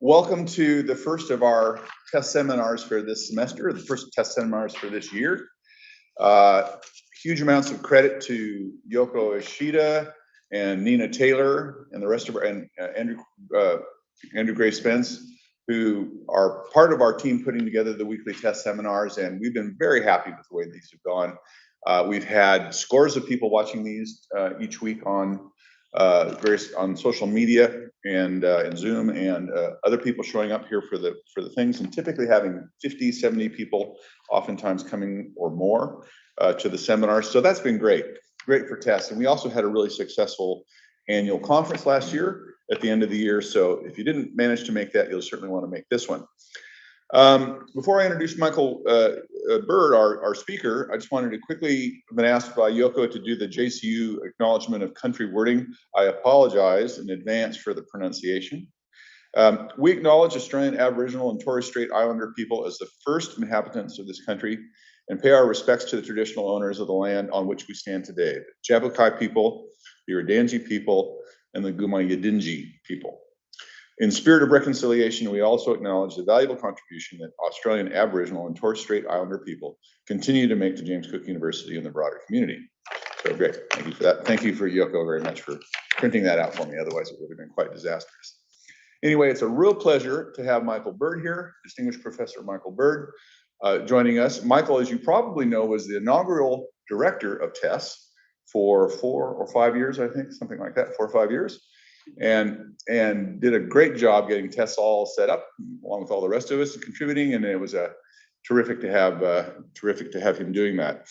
Welcome to the first of our test seminars for this semester, the first test seminars for this year. Huge amounts of credit to Yoko Ishida and Nina Taylor and the rest of our, and Andrew Gray Spence, who are part of our team putting together the weekly test seminars, and we've been very happy with the way these have gone. We've had scores of people watching these each week on on social media and Zoom, and other people showing up here for the things, and typically having 50, 70 people oftentimes coming or more to the seminars. So that's been great for tests. And we also had a really successful annual conference last year at the end of the year. So if you didn't manage to make that, you'll certainly want to make this one. Before I introduce Michael Bird, our speaker, I just wanted to quickly, I've been asked by Yoko to do the JCU acknowledgement of country wording. I apologize in advance for the pronunciation. We acknowledge Australian Aboriginal and Torres Strait Islander people as the first inhabitants of this country and pay our respects to the traditional owners of the land on which we stand today, the Jabberwocky people, the Urdanji people, and the Gumayadinji people. In spirit of reconciliation, we also acknowledge the valuable contribution that Australian Aboriginal and Torres Strait Islander people continue to make to James Cook University and the broader community. So great, thank you for that. Thank you for Yoko very much for printing that out for me, otherwise it would have been quite disastrous. Anyway, it's a real pleasure to have Michael Bird here, distinguished Professor Michael Bird, joining us. Michael, as you probably know, was the inaugural director of TESS for 4 or 5 years, I think, something like that, 4 or 5 years. And did a great job getting tests all set up, along with all the rest of us contributing, and it was terrific to have him doing that.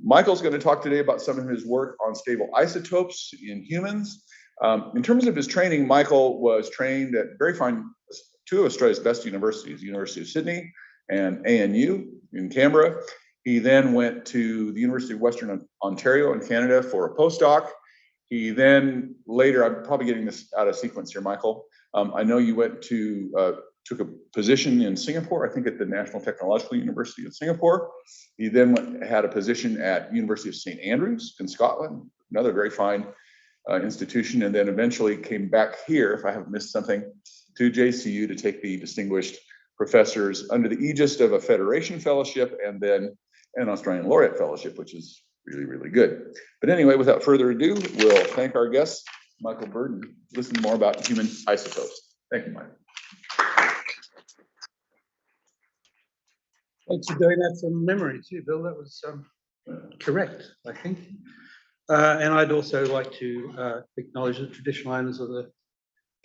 Michael's going to talk today about some of his work on stable isotopes in humans. In terms of his training, Michael was trained at two of Australia's best universities, the University of Sydney and ANU in Canberra. He then went to the University of Western Ontario in Canada for a postdoc. He then later, I'm probably getting this out of sequence here, Michael. I know you went to, took a position in Singapore, I think at the National Technological University of Singapore. He then had a position at University of St. Andrews in Scotland, another very fine institution, and then eventually came back here, if I haven't missed something, to JCU to take the distinguished professors under the aegis of a Federation Fellowship and then an Australian Laureate Fellowship, which is really, really good. But anyway, without further ado, we'll thank our guest, Michael Bird, and listen more about human isotopes. Thank you, Mike. Thanks for doing that from memory too, Bill. That was correct, I think. And I'd also like to acknowledge the traditional owners of the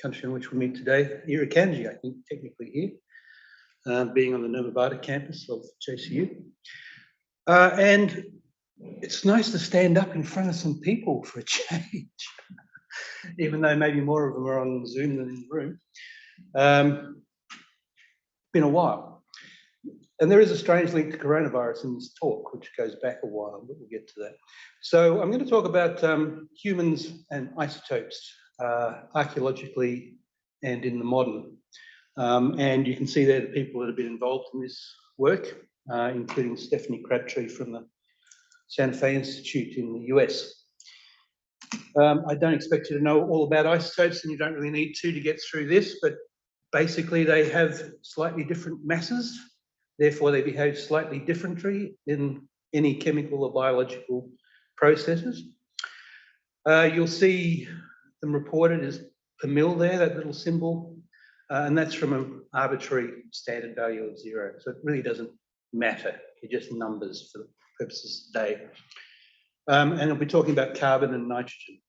country in which we meet today, Irukandji, I think, technically here, being on the Nirmabada campus of JCU. And it's nice to stand up in front of some people for a change, even though maybe more of them are on Zoom than in the room. Been a while. And there is a strange link to coronavirus in this talk, which goes back a while, but we'll get to that. So I'm going to talk about humans and isotopes, archaeologically and in the modern. And you can see there the people that have been involved in this work, including Stephanie Crabtree from the Santa Fe Institute in the US. I don't expect you to know all about isotopes, and you don't really need to get through this, but basically they have slightly different masses, therefore they behave slightly differently in any chemical or biological processes. You'll see them reported as per mil there, that little symbol, and that's from an arbitrary standard value of 0. So it really doesn't matter, they're just numbers for the purposes today. And we'll be talking about carbon and nitrogen.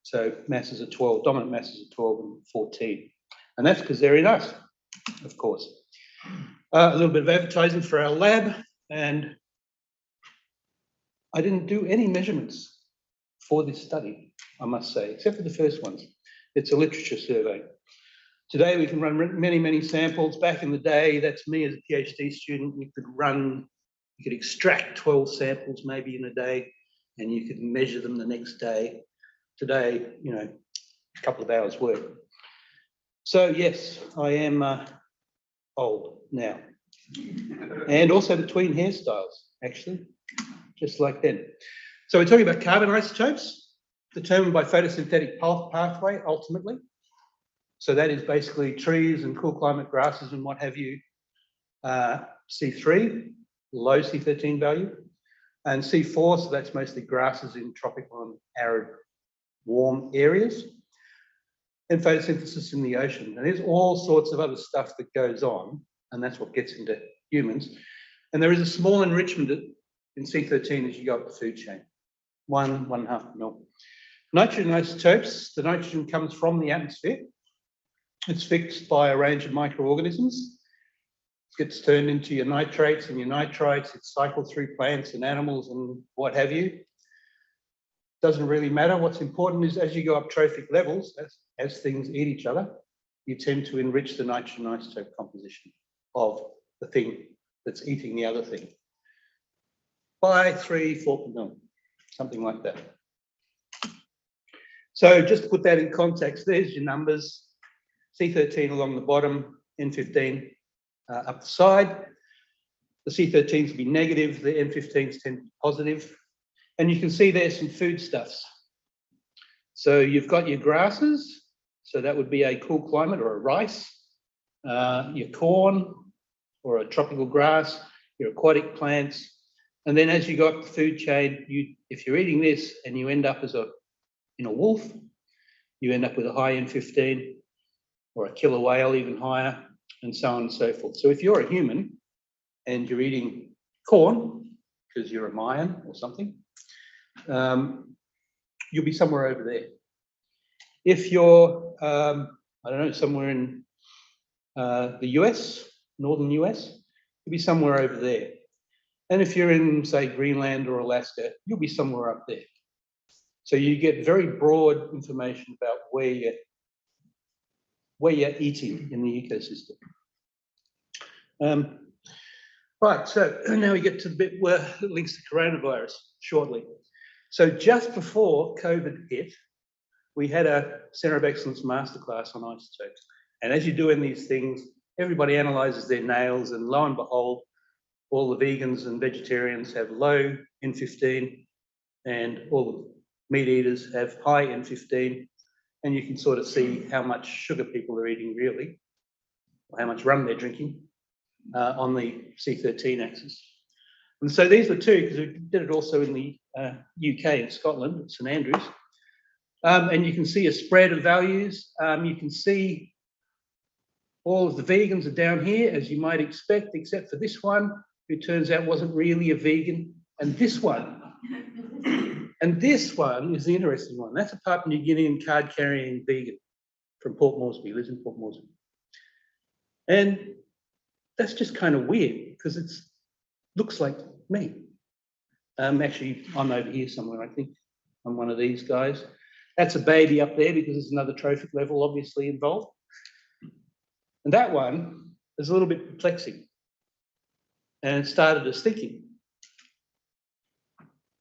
So masses are 12, dominant masses are 12 and 14. And that's because they're in us, of course. A little bit of advertising for our lab, and I didn't do any measurements for this study, I must say, except for the first ones. It's a literature survey. Today we can run many, many samples. Back in the day, that's me as a PhD student, you could extract 12 samples maybe in a day, and you could measure them the next day. Today, you know, a couple of hours work. So yes, I am old now. And also between hairstyles, actually, just like then. So we're talking about carbon isotopes, determined by photosynthetic pathway, ultimately. So that is basically trees and cool climate grasses and what have you. C3, low C13 value, and C4, so that's mostly grasses in tropical and arid warm areas, and photosynthesis in the ocean. And there's all sorts of other stuff that goes on, and that's what gets into humans. And there is a small enrichment in C13 as you go up the food chain, 1.5 mil. Nitrogen isotopes, the nitrogen comes from the atmosphere. It's fixed by a range of microorganisms. It gets turned into your nitrates and your nitrites. It's cycled through plants and animals and what have you. Doesn't really matter. What's important is as you go up trophic levels, as things eat each other, you tend to enrich the nitrogen isotope composition of the thing that's eating the other thing by 3-4 mil, something like that. So just to put that in context, there's your numbers. C13 along the bottom, N15 up the side. The C13s will be negative, the N15s tend to be positive. And you can see there's some foodstuffs. So you've got your grasses, so that would be a cool climate or a rice, your corn or a tropical grass, your aquatic plants. And then as you go up the food chain, if you're eating this and you end up in a wolf, you end up with a high N15 or a killer whale even higher, and so on and so forth. So if you're a human and you're eating corn, because you're a Mayan or something, you'll be somewhere over there. If you're, I don't know, somewhere in the US, northern US, you'll be somewhere over there. And if you're in, say, Greenland or Alaska, you'll be somewhere up there. So you get very broad information about where you're eating in the ecosystem. Right, so now we get to the bit where it links to coronavirus shortly. So just before COVID hit, we had a Centre of Excellence masterclass on isotopes. And as you do in these things, everybody analyzes their nails, and lo and behold, all the vegans and vegetarians have low N15, and all the meat eaters have high N15. And you can sort of see how much sugar people are eating really, or how much rum they're drinking on the C13 axis. And so these were two, because we did it also in the UK and Scotland, at St Andrews. And you can see a spread of values. You can see all of the vegans are down here, as you might expect, except for this one, who turns out wasn't really a vegan, and this one. And this one is the interesting one. That's a Papua New Guinean card-carrying vegan from Port Moresby, lives in Port Moresby. And that's just kind of weird, because it looks like me. Actually, I'm over here somewhere, I think. I'm one of these guys. That's a baby up there, because there's another trophic level obviously involved. And that one is a little bit perplexing. And it started us thinking.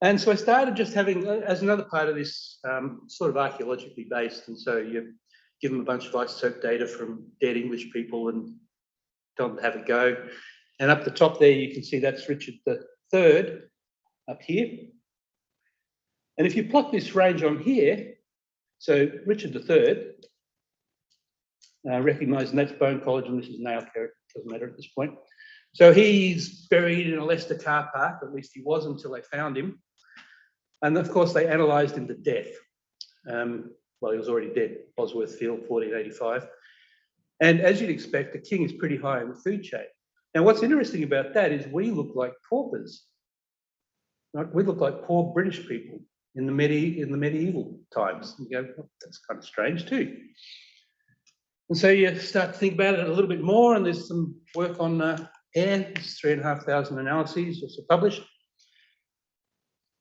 And so I started just having, as another part of this, sort of archaeologically based, and so you give them a bunch of isotope data from dead English people and tell them to have a go. And up the top there, you can see that's Richard III up here. And if you plot this range on here, so Richard III, recognising that's bone collagen, this is nail keratin, doesn't matter at this point. So he's buried in a Leicester car park, at least he was until they found him. And of course, they analysed him to death. Well, he was already dead, Bosworth Field, 1485. And as you'd expect, the king is pretty high in the food chain. Now, what's interesting about that is we look like paupers. Right? We look like poor British people in the medieval times. You go, oh, that's kind of strange too. And so you start to think about it a little bit more, and there's some work on air. It's 3,500 analyses also published.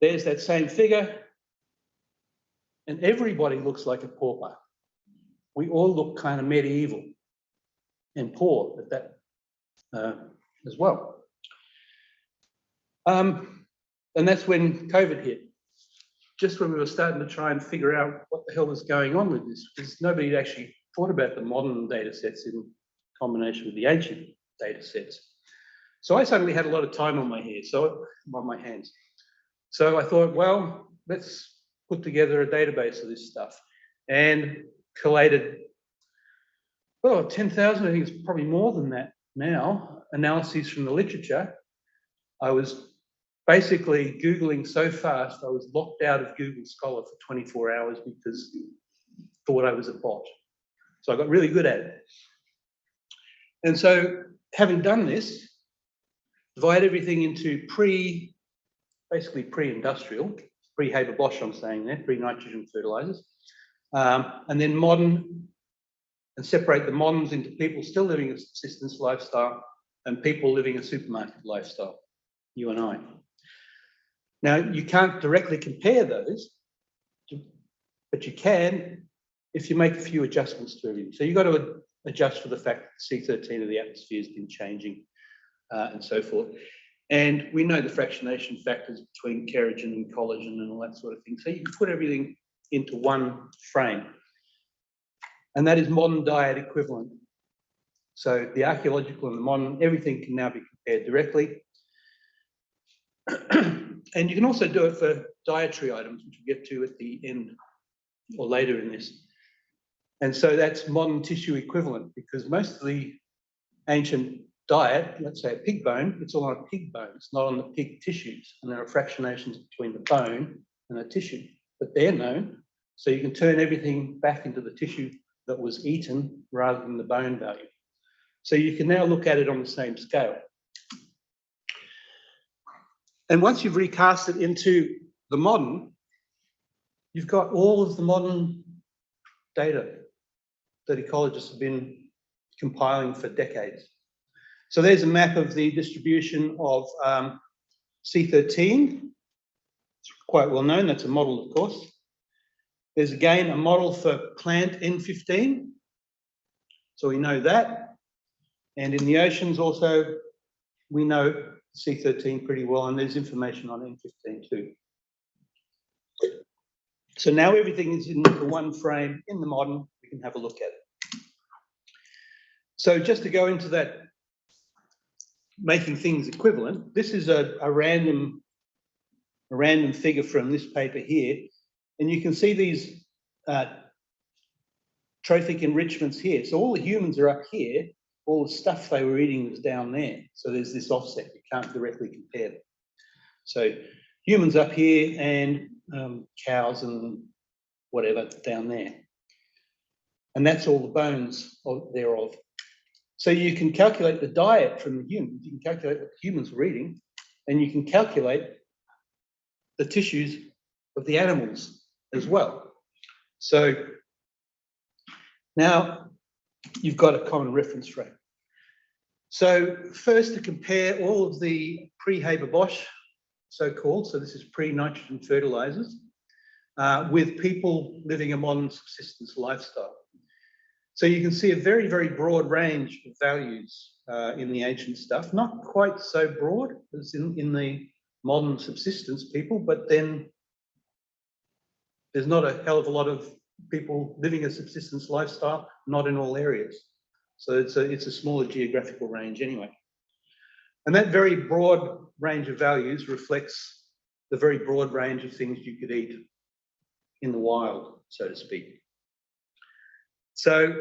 There's that same figure, and everybody looks like a pauper. We all look kind of medieval and poor at that as well. And that's when COVID hit. Just when we were starting to try and figure out what the hell was going on with this, because nobody had actually thought about the modern data sets in combination with the ancient data sets. So I suddenly had a lot of time on my hands. So I thought, well, let's put together a database of this stuff, and collated well, 10,000, I think it's probably more than that now, analyses from the literature. I was basically Googling so fast, I was locked out of Google Scholar for 24 hours because I thought I was a bot. So I got really good at it. And so having done this, divide everything into basically pre-industrial, Pre-Haber Bosch I'm saying there, pre-nitrogen fertilizers, and then modern, and separate the moderns into people still living a subsistence lifestyle and people living a supermarket lifestyle, you and I. Now, you can't directly compare those, but you can if you make a few adjustments to everything. So you've got to adjust for the fact that C13 of the atmosphere has been changing and so forth. And we know the fractionation factors between keratin and collagen and all that sort of thing. So you can put everything into one frame. And that is modern diet equivalent. So the archaeological and the modern, everything can now be compared directly. And you can also do it for dietary items, which we'll get to at the end or later in this. And so that's modern tissue equivalent, because most of the ancient diet, let's say a pig bone, it's all on a pig bone. It's not on the pig tissues. And there are fractionations between the bone and the tissue, but they're known. So you can turn everything back into the tissue that was eaten rather than the bone value. So you can now look at it on the same scale. And once you've recast it into the modern, you've got all of the modern data that ecologists have been compiling for decades. So there's a map of the distribution of C13. It's quite well known. That's a model, of course. There's again a model for plant N15. So we know that. And in the oceans also, we know C13 pretty well, and there's information on N15 too. So now everything is in the one frame in the modern. We can have a look at it. So just to go into that, making things equivalent, this is a random figure from this paper here, and you can see these trophic enrichments here. So all the humans are up here, all the stuff they were eating was down there. So there's this offset, you can't directly compare them. So humans up here and cows and whatever down there. And that's all the bones thereof. So you can calculate the diet from the humans, you can calculate what the humans were eating, and you can calculate the tissues of the animals as well. So now you've got a common reference frame. So first, to compare all of the Pre-Haber Bosch, so-called, so this is pre-nitrogen fertilizers, with people living a modern subsistence lifestyle. So you can see a very, very broad range of values in the ancient stuff, not quite so broad as in the modern subsistence people, but then there's not a hell of a lot of people living a subsistence lifestyle, not in all areas. So it's a smaller geographical range anyway. And that very broad range of values reflects the very broad range of things you could eat in the wild, so to speak. So,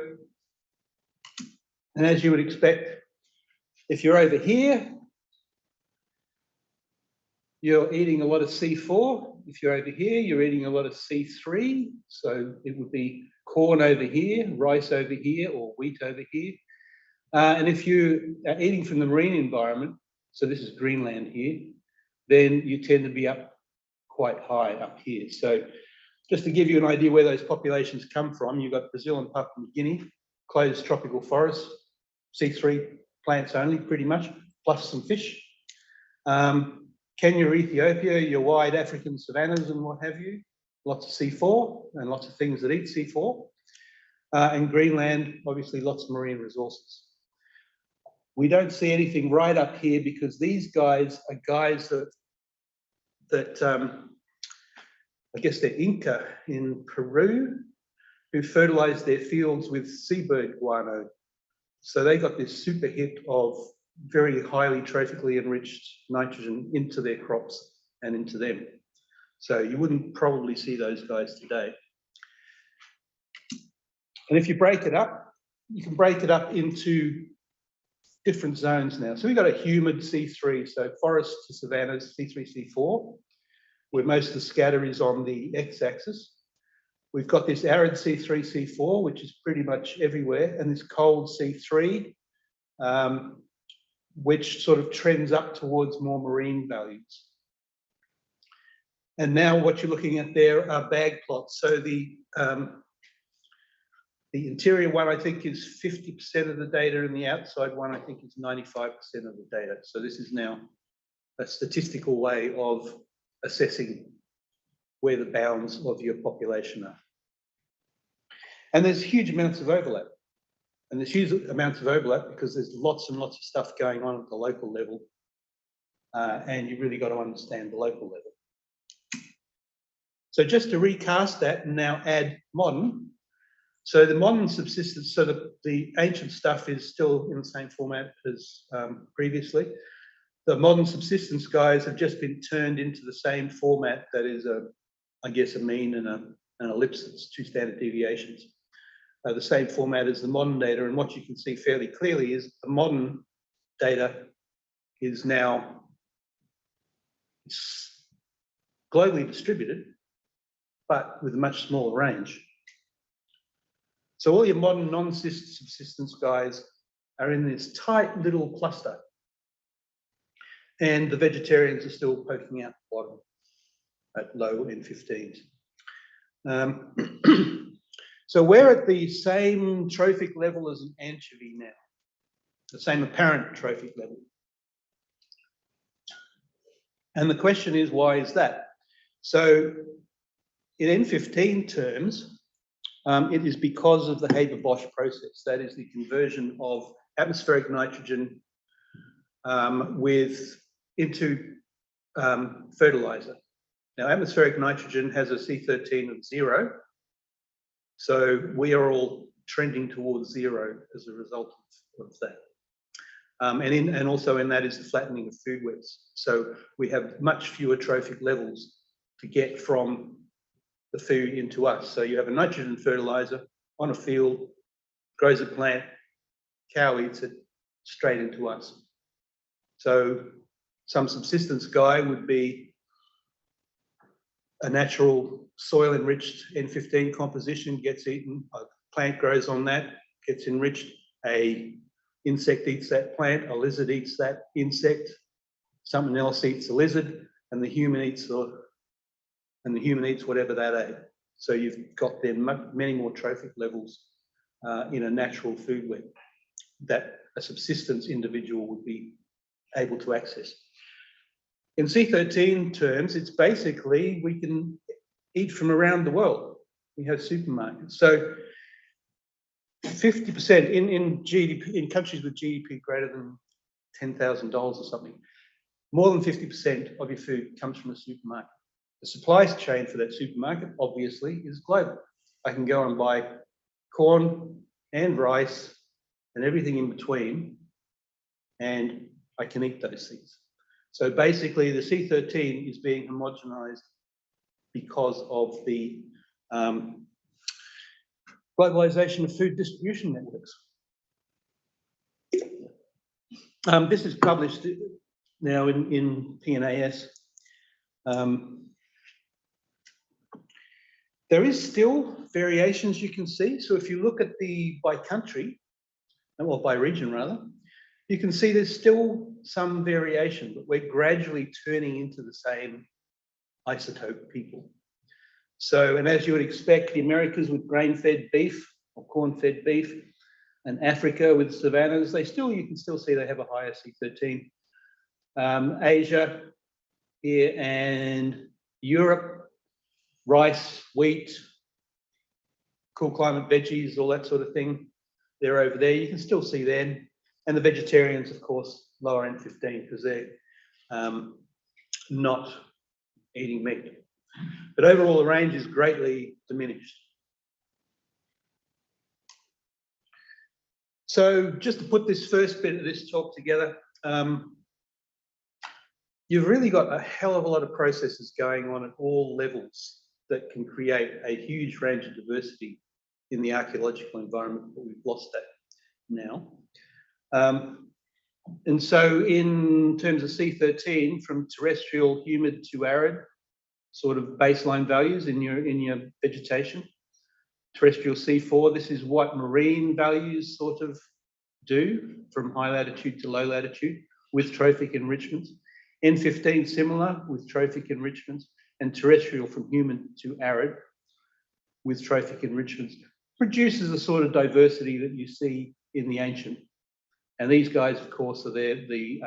and as you would expect, if you're over here, you're eating a lot of C4. If you're over here, you're eating a lot of C3. So it would be corn over here, rice over here, or wheat over here. And if you are eating from the marine environment, so this is Greenland here, then you tend to be up quite high up here. So just to give you an idea where those populations come from, you've got Brazil and Papua New Guinea, closed tropical forests, C3 plants only pretty much, plus some fish. Kenya, Ethiopia, your wide African savannas and what have you, lots of C4 and lots of things that eat C4. And Greenland, obviously lots of marine resources. We don't see anything right up here because these guys are guys that I guess they're Inca in Peru, who fertilized their fields with seabird guano. So they got this super hit of very highly trophically enriched nitrogen into their crops and into them. So you wouldn't probably see those guys today. And if you break it up, you can break it up into different zones now. So we've got a humid C3, so forest to savannas, C3, C4, where most of the scatter is on the x-axis. We've got this arid C3, C4, which is pretty much everywhere, and this cold C3, which sort of trends up towards more marine values. And now what you're looking at there are bag plots. So the interior one, I think, is 50% of the data, and the outside one, I think, is 95% of the data. So this is now a statistical way of assessing where the bounds of your population are. And there's huge amounts of overlap. And there's huge amounts of overlap because there's lots and lots of stuff going on at the local level. And you really got to understand the local level. So just to recast that and now add modern. So the modern subsistence, so the ancient stuff is still in the same format as previously. The modern subsistence guys have just been turned into the same format that is, I guess, a mean and an ellipse. It's 2 standard deviations. The same format as the modern data. And what you can see fairly clearly is the modern data is now globally distributed, but with a much smaller range. So all your modern non-subsistence guys are in this tight little cluster. And the vegetarians are still poking out the bottom at low N15s. So we're at the same trophic level as an anchovy now, the same apparent trophic level. And the question is, why is that? So in N15 terms, it is because of the Haber Bosch process. That is the conversion of atmospheric nitrogen into fertilizer. Now, atmospheric nitrogen has a C13 of 0. So we are all trending towards 0 as a result of that. And also in that is the flattening of foodwebs. So we have much fewer trophic levels to get from the food into us. So you have a nitrogen fertilizer on a field, grows a plant, cow eats it, straight into us. So some subsistence guy would be a natural soil enriched N15 composition, gets eaten, a plant grows on that, gets enriched, a insect eats that plant, a lizard eats that insect, something else eats the lizard, and the human eats whatever that ate. So you've got then many more trophic levels in a natural food web that a subsistence individual would be able to access. In C13 terms, it's basically we can eat from around the world. We have supermarkets. So 50% in GDP, in countries with GDP greater than $10,000 or something, more than 50% of your food comes from a supermarket. The supply chain for that supermarket, obviously, is global. I can go and buy corn and rice and everything in between, and I can eat those things. So basically, the C13 is being homogenized because of the globalization of food distribution networks. This is published now in PNAS. There is still variations you can see. So if you look at the by country, or by region rather, you can see there's still some variation, but we're gradually turning into the same isotope people. So, and as you would expect, the Americas with grain-fed beef or corn-fed beef, and Africa with savannas, you can still see they have a higher C13. Asia here and Europe, rice, wheat, cool climate veggies, all that sort of thing. They're over there. You can still see them. And the vegetarians, of course, lower N15 because they're not eating meat. But overall, the range is greatly diminished. So just to put this first bit of this talk together, you've really got a hell of a lot of processes going on at all levels that can create a huge range of diversity in the archaeological environment, but we've lost that now. And so in terms of C13, from terrestrial, humid to arid, sort of baseline values in your vegetation. Terrestrial C4, this is what marine values sort of do from high latitude to low latitude with trophic enrichments. N15 similar with trophic enrichments, and terrestrial from humid to arid with trophic enrichments produces the sort of diversity that you see in the ancient. And these guys, of course, are the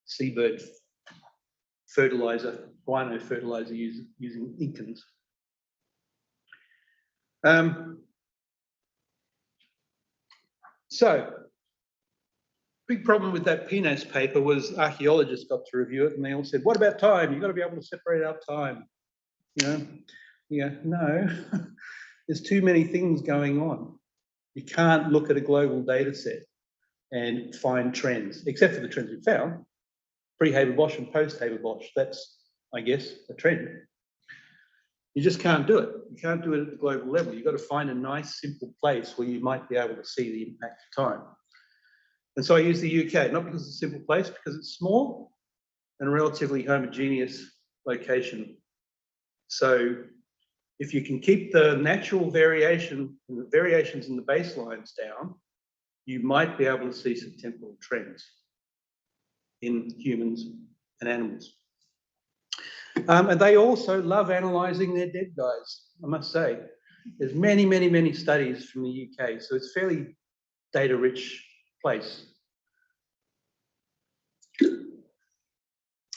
seabird fertilizer, guano fertilizer using encodes. So, big problem with that PNAS paper was archaeologists got to review it and they all said, what about time? You've got to be able to separate out time. You know, no, there's too many things going on. You can't look at a global data set and find trends, except for the trends we found. Pre-Haber Bosch and post-Haber Bosch, that's, I guess, a trend. You just can't do it. You can't do it at the global level. You've got to find a nice, simple place where you might be able to see the impact of time. And so I use the UK, not because it's a simple place, because it's small and a relatively homogeneous location. So if you can keep the natural variation, the variations in the baselines down, you might be able to see some temporal trends in humans and animals. And they also love analysing their dead guys, I must say. There's many, many, many studies from the UK, so it's a fairly data-rich place.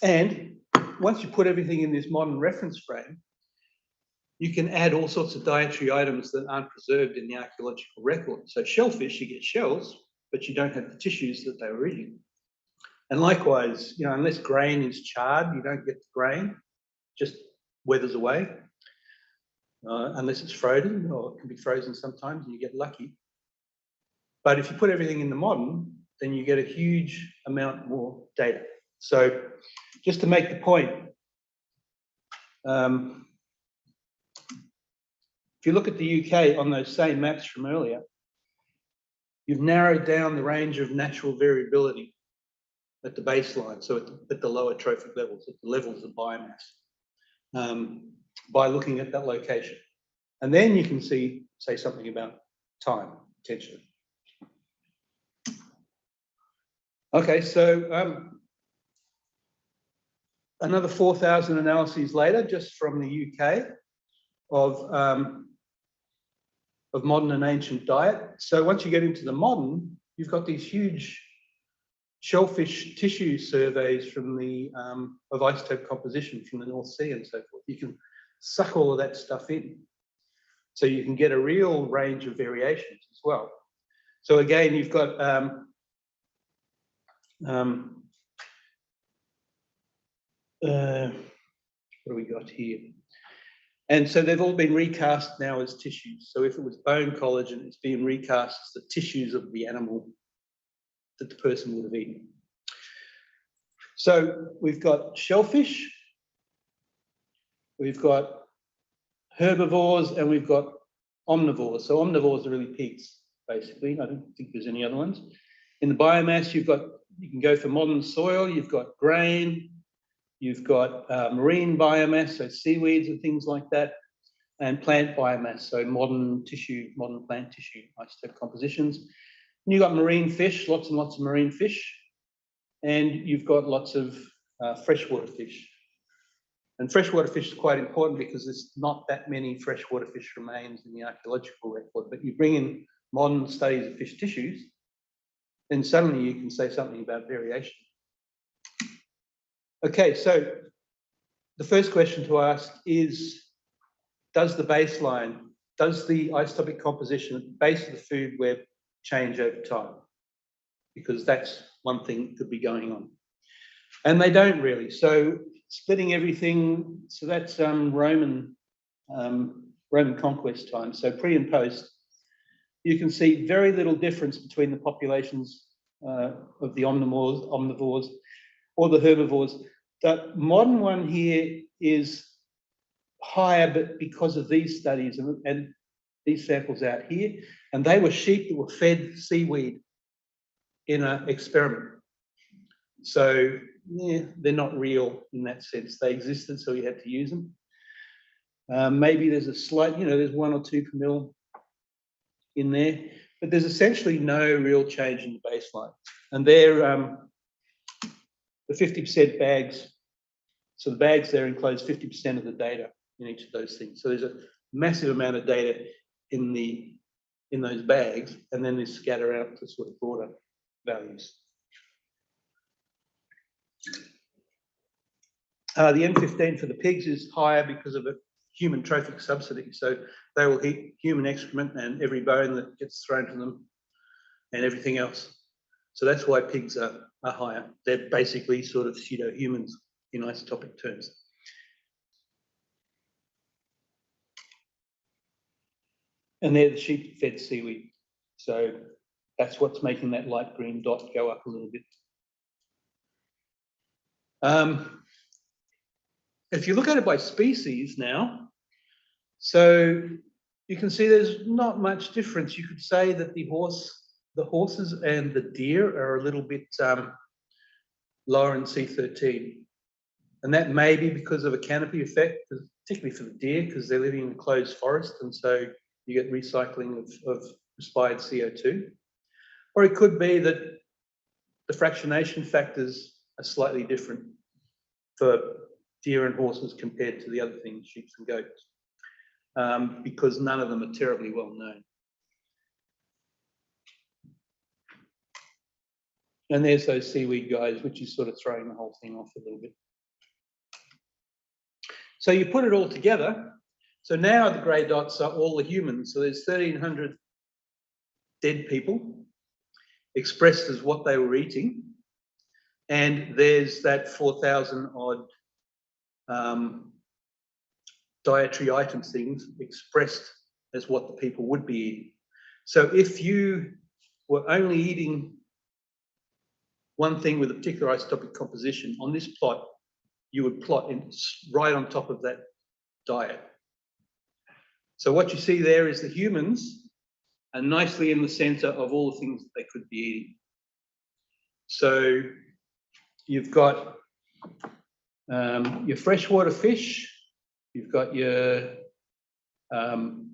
And once you put everything in this modern reference frame, you can add all sorts of dietary items that aren't preserved in the archaeological record. So shellfish, you get shells, but you don't have the tissues that they were eating. And likewise, you know, unless grain is charred, you don't get the grain, just weathers away. Unless it's frozen, or it can be frozen sometimes and you get lucky. But if you put everything in the modern, then you get a huge amount more data. So just to make the point, if you look at the UK on those same maps from earlier, you've narrowed down the range of natural variability at the baseline, so at the lower trophic levels, at the levels of biomass, by looking at that location. And then you can say something about time, potentially. Okay, so another 4,000 analyses later, just from the UK, of modern and ancient diet. So once you get into the modern, you've got these huge shellfish tissue surveys from the of isotope composition from the North Sea and so forth. You can suck all of that stuff in, so you can get a real range of variations as well. So again, you've got what do we got here? And so they've all been recast now as tissues. So if it was bone collagen, it's being recast as the tissues of the animal that the person would have eaten. So we've got shellfish, we've got herbivores, and we've got omnivores. So omnivores are really pigs, basically. I don't think there's any other ones. In the biomass, you can go for modern soil, you've got grain, you've got marine biomass, so seaweeds and things like that, and plant biomass, so modern tissue, modern plant tissue isotope compositions. And you've got marine fish, lots and lots of marine fish, and you've got lots of freshwater fish. And freshwater fish is quite important because there's not that many freshwater fish remains in the archaeological record, but you bring in modern studies of fish tissues, then suddenly you can say something about variation. Okay, so the first question to ask is, does the isotopic composition at the base of the food web change over time? Because that's one thing that could be going on. And they don't really. So splitting everything, so that's Roman conquest time. So pre and post, you can see very little difference between the populations of the omnivores or the herbivores. The modern one here is higher, but because of these studies and these samples out here, and they were sheep that were fed seaweed in an experiment. So yeah, they're not real in that sense. They existed, so we had to use them. Maybe there's a slight, there's 1 or 2 per mil in there, but there's essentially no real change in the baseline. And they're the 50% bags. So the bags there enclose 50% of the data in each of those things. So there's a massive amount of data in those bags, and then they scatter out to sort of broader values. The M15 for the pigs is higher because of a human trophic subsidy. So they will eat human excrement and every bone that gets thrown to them and everything else. So that's why pigs are higher. They're basically sort of pseudo-humans in isotopic terms. And they're the sheep-fed seaweed. So that's what's making that light green dot go up a little bit. If you look at it by species now, so you can see there's not much difference. You could say that the horses and the deer are a little bit lower in C13. And that may be because of a canopy effect, particularly for the deer, because they're living in a closed forest, and so you get recycling of respired CO2. Or it could be that the fractionation factors are slightly different for deer and horses compared to the other things, sheep and goats, because none of them are terribly well known. And there's those seaweed guys, which is sort of throwing the whole thing off a little bit. So you put it all together. So now the grey dots are all the humans. So there's 1,300 dead people expressed as what they were eating. And there's that 4,000 odd dietary items things expressed as what the people would be eating. So if you were only eating one thing with a particular isotopic composition, on this plot, you would plot right on top of that diet. So what you see there is the humans are nicely in the center of all the things that they could be eating. So you've got your freshwater fish, you've got your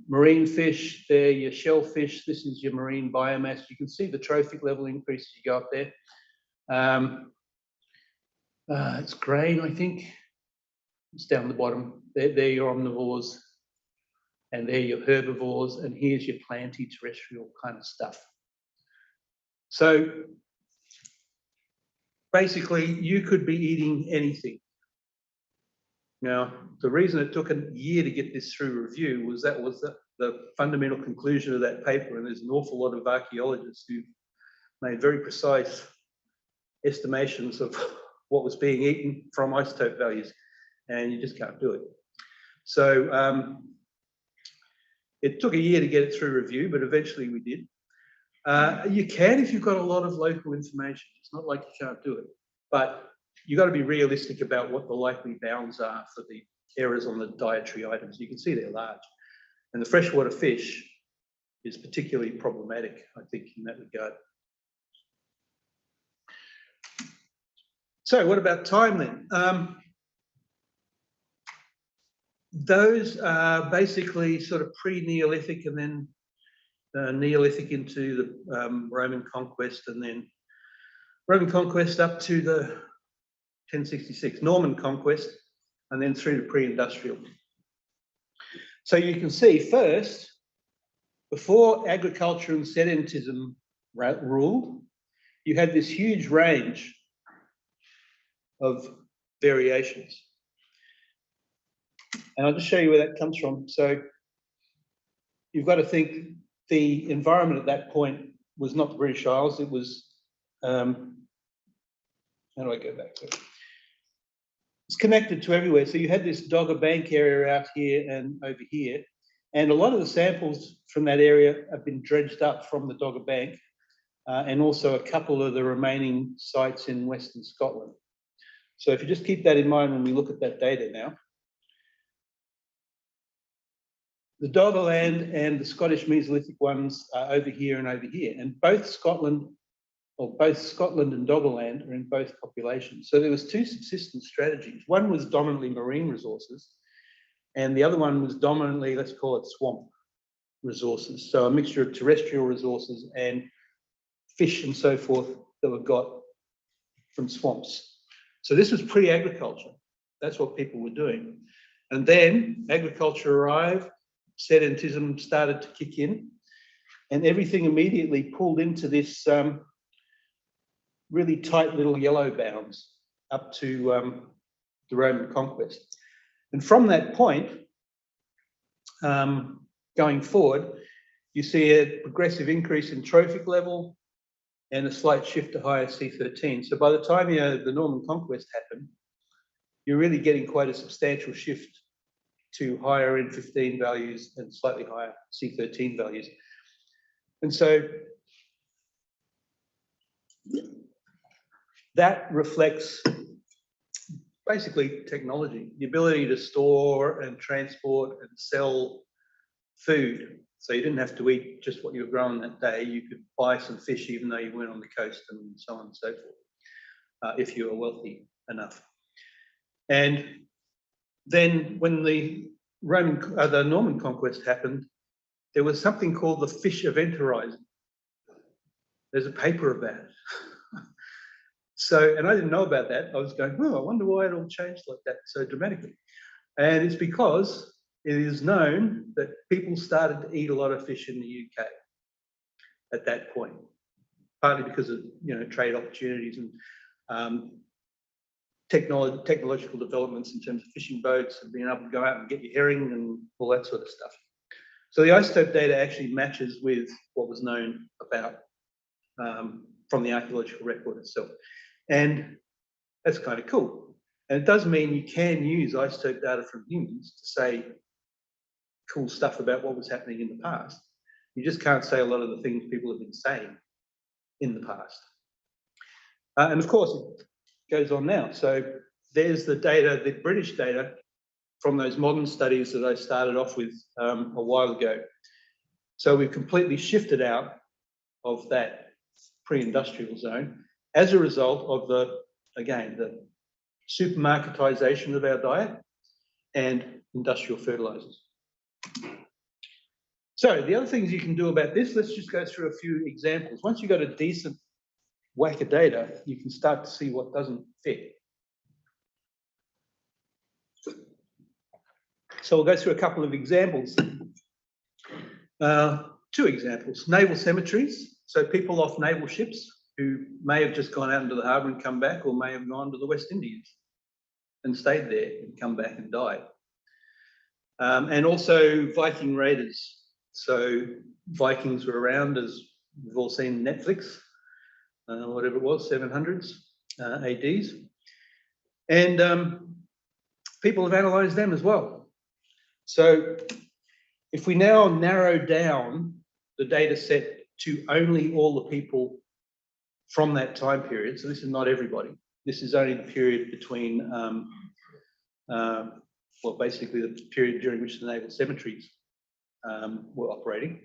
marine fish there, your shellfish, this is your marine biomass. You can see the trophic level increase as you go up there. It's grain, I think. It's down the bottom. They're your omnivores, and they're your herbivores, and here's your planty terrestrial kind of stuff. So basically, you could be eating anything. Now, the reason it took a year to get this through review was that was the fundamental conclusion of that paper, and there's an awful lot of archaeologists who've made very precise estimations of what was being eaten from isotope values, and you just can't do it. So it took a year to get it through review, but eventually we did. You can if you've got a lot of local information. It's not like you can't do it, but you've got to be realistic about what the likely bounds are for the errors on the dietary items. You can see they're large. And the freshwater fish is particularly problematic, I think, in that regard. So what about time then? Those are basically sort of pre-Neolithic and then Neolithic into the Roman conquest, and then Roman conquest up to the 1066, Norman conquest, and then through to pre-industrial. So you can see first, before agriculture and sedentism ruled, you had this huge range of variations. And I'll just show you where that comes from. So you've got to think the environment at that point was not the British Isles. It was, how do I go back to it? It's connected to everywhere. So you had this Dogger Bank area out here and over here. And a lot of the samples from that area have been dredged up from the Dogger Bank, and also a couple of the remaining sites in Western Scotland. So if you just keep that in mind when we look at that data now. The Doggerland and the Scottish Mesolithic ones are over here and over here. And both Scotland, well, both Scotland and Doggerland are in both populations. So there was two subsistence strategies. One was dominantly marine resources, and the other one was dominantly, let's call it swamp resources. So a mixture of terrestrial resources and fish and so forth that were got from swamps. So this was pre-agriculture. That's what people were doing. And then agriculture arrived, sedentism started to kick in, and everything immediately pulled into this really tight little yellow bounds up to the Roman conquest. And from that point, going forward, you see a progressive increase in trophic level and a slight shift to higher C13. So by the time the Norman conquest happened, you're really getting quite a substantial shift to higher N15 values and slightly higher C13 values. And so that reflects basically technology, the ability to store and transport and sell food. So you didn't have to eat just what you were growing that day. You could buy some fish even though you weren't on the coast and so on and so forth, if you were wealthy enough. And then when the Norman conquest happened, there was something called the fish event horizon. There's a paper about it. So, and I didn't know about that. I was going, oh, I wonder why it all changed like that so dramatically. And it's because it is known that people started to eat a lot of fish in the UK at that point, partly because of trade opportunities and technological developments in terms of fishing boats and being able to go out and get your herring and all that sort of stuff. So the isotope data actually matches with what was known about from the archaeological record itself. And that's kind of cool. And it does mean you can use isotope data from humans to say cool stuff about what was happening in the past. You just can't say a lot of the things people have been saying in the past. And of course, it goes on now. So there's the data, the British data from those modern studies that I started off with a while ago. So we've completely shifted out of that pre-industrial zone as a result of the supermarketization of our diet and industrial fertilizers. So the other things you can do about this, let's just go through a few examples. Once you've got a decent whack of data, you can start to see what doesn't fit. So we'll go through a couple of examples. Two examples, naval cemeteries. So people off naval ships who may have just gone out into the harbour and come back, or may have gone to the West Indies and stayed there and come back and died. And also Viking raiders. So Vikings were around, as we've all seen Netflix, whatever it was, 700s ADs. And people have analysed them as well. So if we now narrow down the data set to only all the people from that time period, so this is not everybody, this is only the period between, well, basically the period during which the naval cemeteries were operating.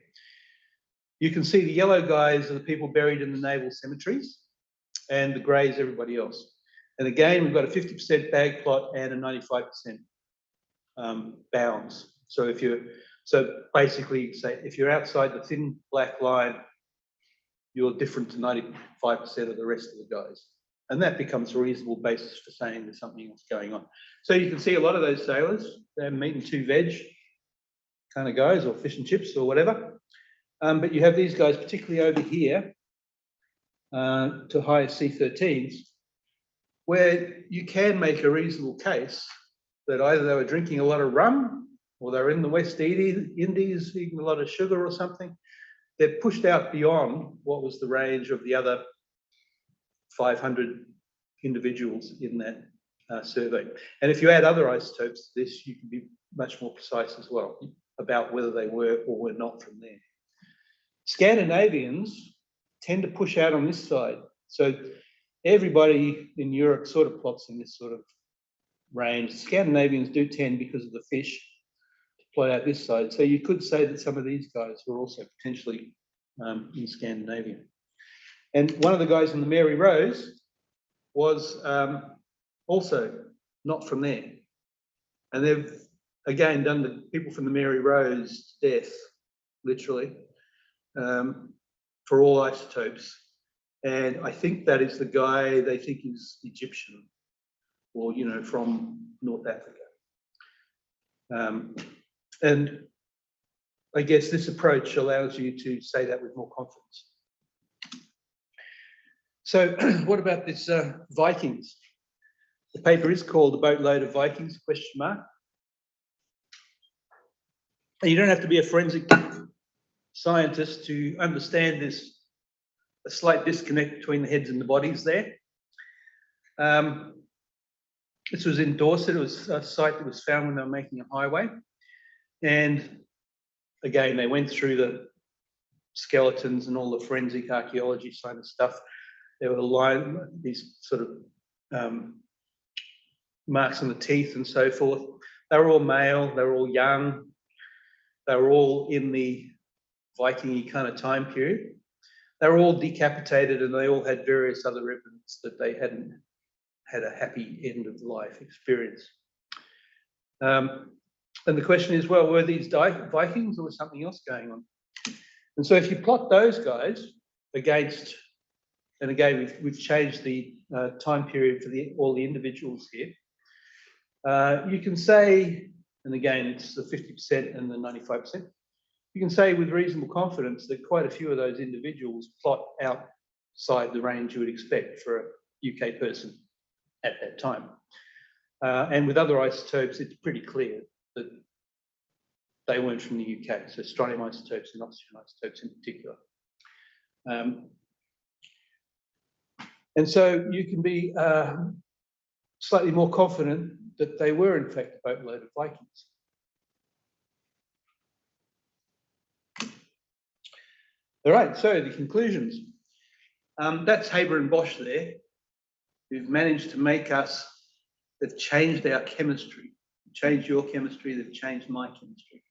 You can see the yellow guys are the people buried in the naval cemeteries, and the grey is everybody else. And again, we've got a 50% bag plot and a 95% bounds. So basically, say if you're outside the thin black line, you're different to 95% of the rest of the guys. And that becomes a reasonable basis for saying there's something else going on. So you can see a lot of those sailors, they're meat and two veg kind of guys, or fish and chips or whatever. But you have these guys, particularly over here, to higher C13s, where you can make a reasonable case that either they were drinking a lot of rum, or they're in the West Indies eating a lot of sugar or something. They're pushed out beyond what was the range of the other 500 individuals in that survey. And if you add other isotopes to this, you can be much more precise as well about whether they were or were not from there. Scandinavians tend to push out on this side. So everybody in Europe sort of plots in this sort of range. Scandinavians do tend, because of the fish, to plot out this side. So you could say that some of these guys were also potentially in Scandinavia. And one of the guys in the Mary Rose was also not from there. And they've, again, done the people from the Mary Rose to death, literally, for all isotopes. And I think that is the guy they think is Egyptian, or, you know, from North Africa. And I guess this approach allows you to say that with more confidence. So what about this Vikings? The paper is called "A Boatload of Vikings?" ? And you don't have to be a forensic scientist to understand this, a slight disconnect between the heads and the bodies there. This was in Dorset. It was a site that was found when they were making a highway. And again, they went through the skeletons and all the forensic archaeology side of stuff. There were these sort of marks on the teeth and so forth. They were all male, they were all young, they were all in the Viking-y kind of time period. They were all decapitated, and they all had various other evidence that they hadn't had a happy end of life experience. And the question is, well, were these Vikings, or was something else going on? And so if you plot those guys against, and again, we've changed the time period for all the individuals here. You can say, and again, it's the 50% and the 95%, you can say with reasonable confidence that quite a few of those individuals plot outside the range you would expect for a UK person at that time. And with other isotopes, it's pretty clear that they weren't from the UK, so strontium isotopes and oxygen isotopes in particular. And so you can be slightly more confident that they were in fact a boatload of Vikings. All right, so the conclusions. That's Haber and Bosch there, who've managed to make us, they've changed our chemistry, changed your chemistry, they've changed my chemistry.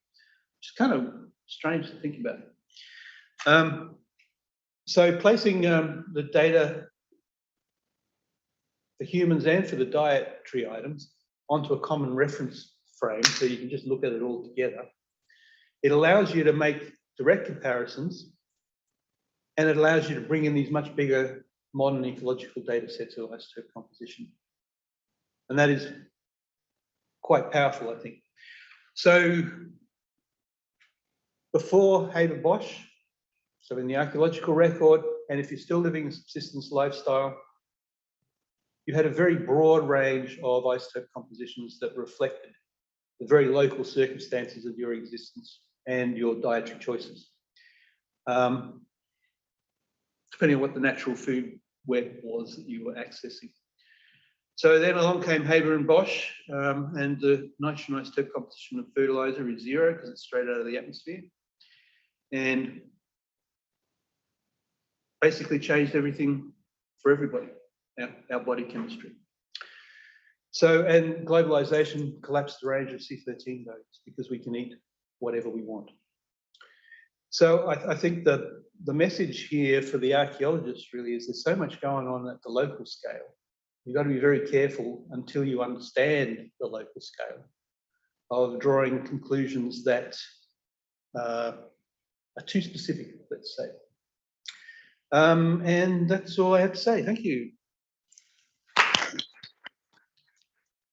Which is kind of strange to think about. So placing the data for humans and for the dietary items onto a common reference frame, so you can just look at it all together, it allows you to make direct comparisons, and it allows you to bring in these much bigger modern ecological data sets of isotope composition. And that is quite powerful, I think. So before Haber Bosch, so in the archaeological record, and if you're still living a subsistence lifestyle, you had a very broad range of isotope compositions that reflected the very local circumstances of your existence and your dietary choices, depending on what the natural food web was that you were accessing. So then along came Haber and Bosch, and the nitrogen isotope composition of fertilizer is 0 because it's straight out of the atmosphere, and basically changed everything for everybody, our body chemistry. So, and globalization collapsed the range of C13 votes because we can eat whatever we want. So I think that the message here for the archaeologists really is there's so much going on at the local scale. You've got to be very careful until you understand the local scale of drawing conclusions that are too specific, let's say. And that's all I have to say. Thank you.